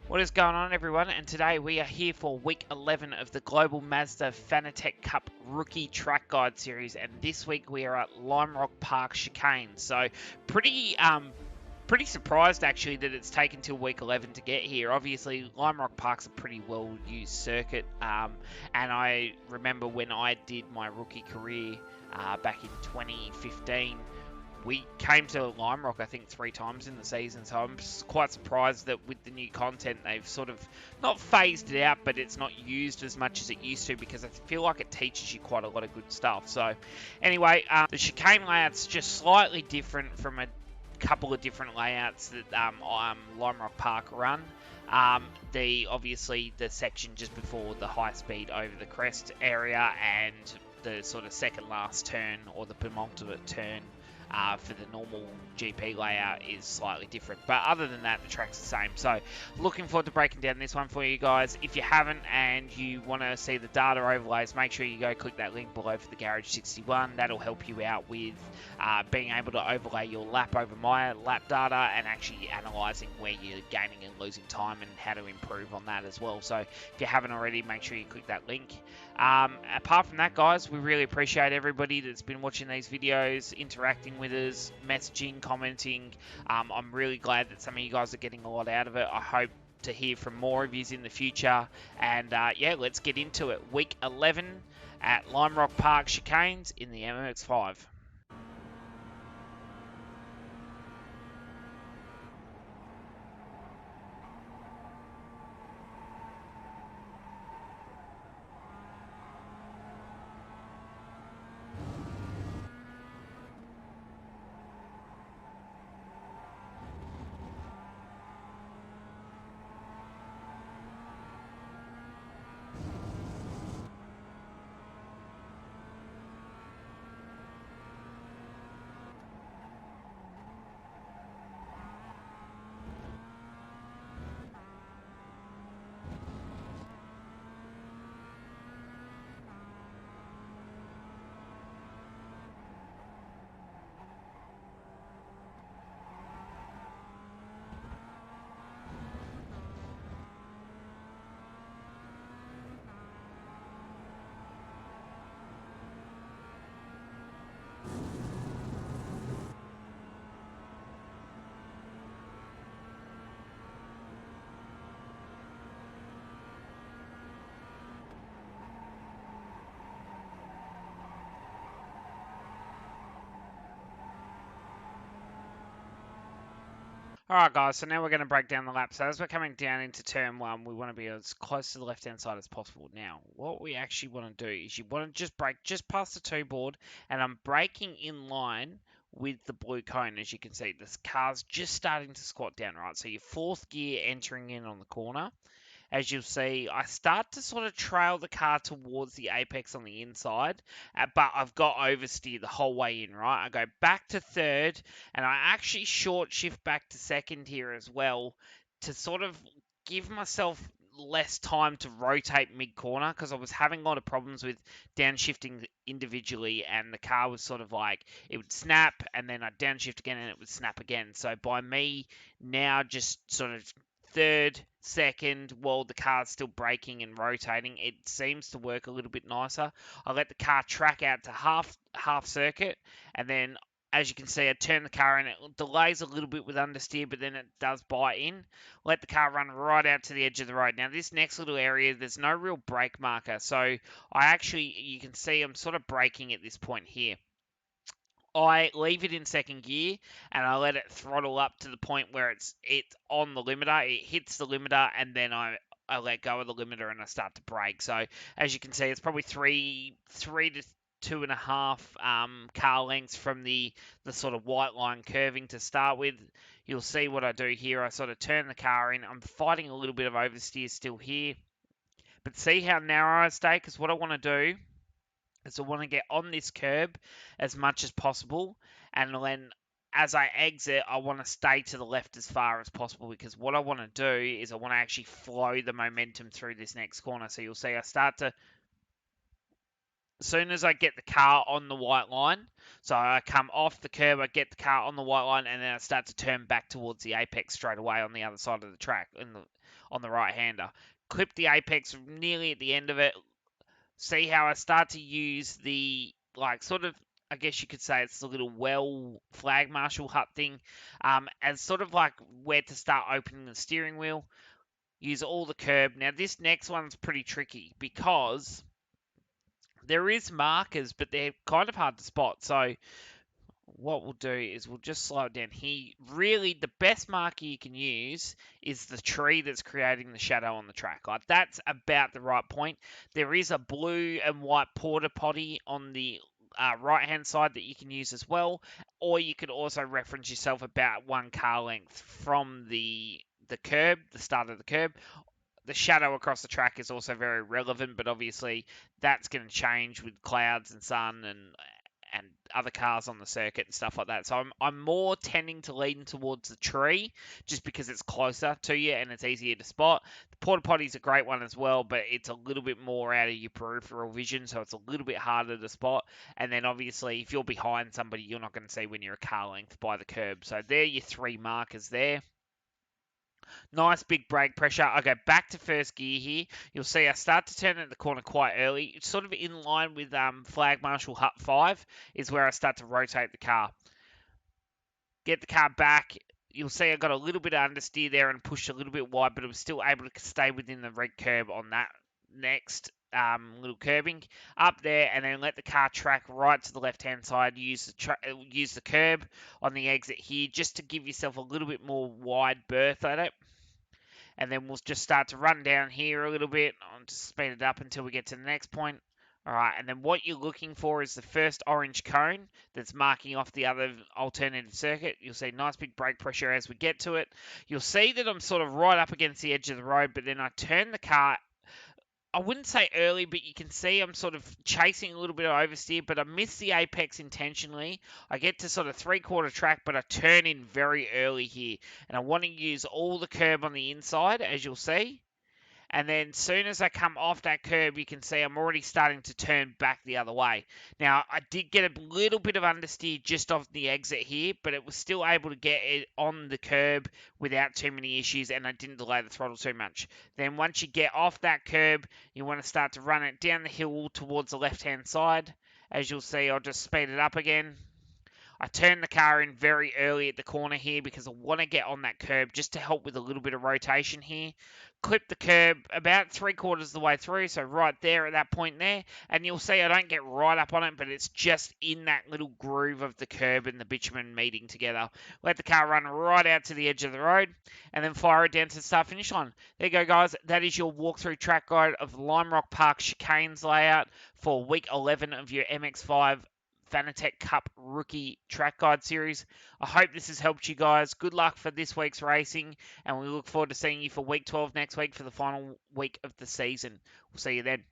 What is going on, everyone? And today we are here for week 11 of the Global Mazda Fanatec Cup Rookie Track Guide Series, and this week we are at Lime Rock Park Chicanes. So pretty surprised actually that it's taken till week 11 to get here. Obviously, Lime Rock Park's a pretty well-used circuit, and I remember when I did my rookie career back in 2015. We came to Lime Rock, I think, 3 times in the season, so I'm quite surprised that with the new content, they've sort of not phased it out, but it's not used as much as it used to, because I feel like it teaches you quite a lot of good stuff. So, anyway, the chicane layout's just slightly different from a couple of different layouts that Lime Rock Park run. Obviously the section just before the high speed over the crest area and the sort of second last turn or the penultimate turn for the normal GP layout is slightly different. But other than that, the track's the same. So looking forward to breaking down this one for you guys. If you haven't and you want to see the data overlays, make sure you go click that link below for the Garage 61. That'll help you out with being able to overlay your lap over my lap data and actually analysing where you're gaining and losing time and how to improve on that as well. So if you haven't already, make sure you click that link. Apart from that, guys, we really appreciate everybody that's been watching these videos, interacting with us, messaging, commenting. I'm really glad that some of you guys are getting a lot out of it. I hope to hear from more of you in the future. And yeah, let's get into it. Week 11 at Lime Rock Park Chicanes in the Mx-5. Alright guys, so now we're going to break down the lap. So as we're coming down into turn 1, we want to be as close to the left-hand side as possible. Now, what we actually want to do is you want to just brake just past the 2 board, and I'm braking in line with the blue cone. As you can see, this car's just starting to squat down, right? So your 4th gear entering in on the corner. As you'll see, I start to sort of trail the car towards the apex on the inside, but I've got oversteer the whole way in, right? I go back to 3rd, and I actually short shift back to 2nd here as well to sort of give myself less time to rotate mid-corner, because I was having a lot of problems with downshifting individually, and the car was sort of like, it would snap, and then I'd downshift again, and it would snap again. So by me now just sort of 3rd, 2nd, while the car's still braking and rotating, it seems to work a little bit nicer. I let the car track out to half circuit, and then as you can see, I turn the car in. It delays a little bit with understeer, but then it does bite in. Let the car run right out to the edge of the road. Now, this next little area, there's no real brake marker, so you can see I'm sort of braking at this point here. I leave it in 2nd gear and I let it throttle up to the point where it's on the limiter. It hits the limiter, and then I let go of the limiter and I start to brake. So as you can see, it's probably three to 2.5 car lengths from the sort of white line curving to start with. You'll see what I do here. I sort of turn the car in. I'm fighting a little bit of oversteer still here, but see how narrow I stay, because what I want to do is I want to get on this curb as much as possible, and then as I exit, I want to stay to the left as far as possible, because what I want to do is I want to actually flow the momentum through this next corner. So you'll see I start to, as soon as I get the car on the white line, so I come off the curb, I get the car on the white line, and then I start to turn back towards the apex straight away on the other side of the track, on the right-hander. Clip the apex nearly at the end of it. See how I start to use the, like, sort of, I guess you could say it's a little well flag marshal hut thing, as sort of like where to start opening the steering wheel. Use all the curb. Now, this next one's pretty tricky because there is markers, but they're kind of hard to spot. So what we'll do is we'll just slow it down here. Really, the best marker you can use is the tree that's creating the shadow on the track. Like, that's about the right point. There is a blue and white porta potty on the right-hand side that you can use as well, or you could also reference yourself about 1 car length from the curb, the start of the curb. The shadow across the track is also very relevant, but obviously that's going to change with clouds and sun and other cars on the circuit and stuff like that. So I'm more tending to lean towards the tree just because it's closer to you and it's easier to spot. The porta potty's a great one as well, but it's a little bit more out of your peripheral vision, so it's a little bit harder to spot. And then obviously if you're behind somebody, you're not going to see when you're a car length by the curb. So they're your 3 markers there. Nice big brake pressure. I go back to first gear here. You'll see I start to turn at the corner quite early. It's sort of in line with Flag Marshal Hut 5 is where I start to rotate the car. Get the car back. You'll see I got a little bit of understeer there and pushed a little bit wide, but I was still able to stay within the red curb on that next little curbing up there, and then let the car track right to the left-hand side. Use the curb on the exit here just to give yourself a little bit more wide berth at it. And then we'll just start to run down here a little bit. I'll just speed it up until we get to the next point. All right, and then what you're looking for is the first orange cone that's marking off the other alternative circuit. You'll see nice big brake pressure as we get to it. You'll see that I'm sort of right up against the edge of the road, but then I turn the car, I wouldn't say early, but you can see I'm sort of chasing a little bit of oversteer, but I miss the apex intentionally. I get to sort of 3/4 track, but I turn in very early here. And I want to use all the curb on the inside, as you'll see. And then soon as I come off that curb, you can see I'm already starting to turn back the other way. Now, I did get a little bit of understeer just off the exit here, but it was still able to get it on the curb without too many issues, and I didn't delay the throttle too much. Then once you get off that curb, you want to start to run it down the hill towards the left-hand side. As you'll see, I'll just speed it up again. I turn the car in very early at the corner here because I want to get on that curb just to help with a little bit of rotation here. Clip the curb about 3/4 of the way through, so right there at that point there, and you'll see I don't get right up on it, but it's just in that little groove of the curb and the bitumen meeting together. Let the car run right out to the edge of the road, and then fire it down to the start-finish line. There you go, guys. That is your walkthrough track guide of Lime Rock Park Chicanes layout for week 11 of your MX-5 Fanatec Cup Rookie Track Guide Series. I hope this has helped you guys. Good luck for this week's racing, and we look forward to seeing you for week 12 next week for the final week of the season. We'll see you then.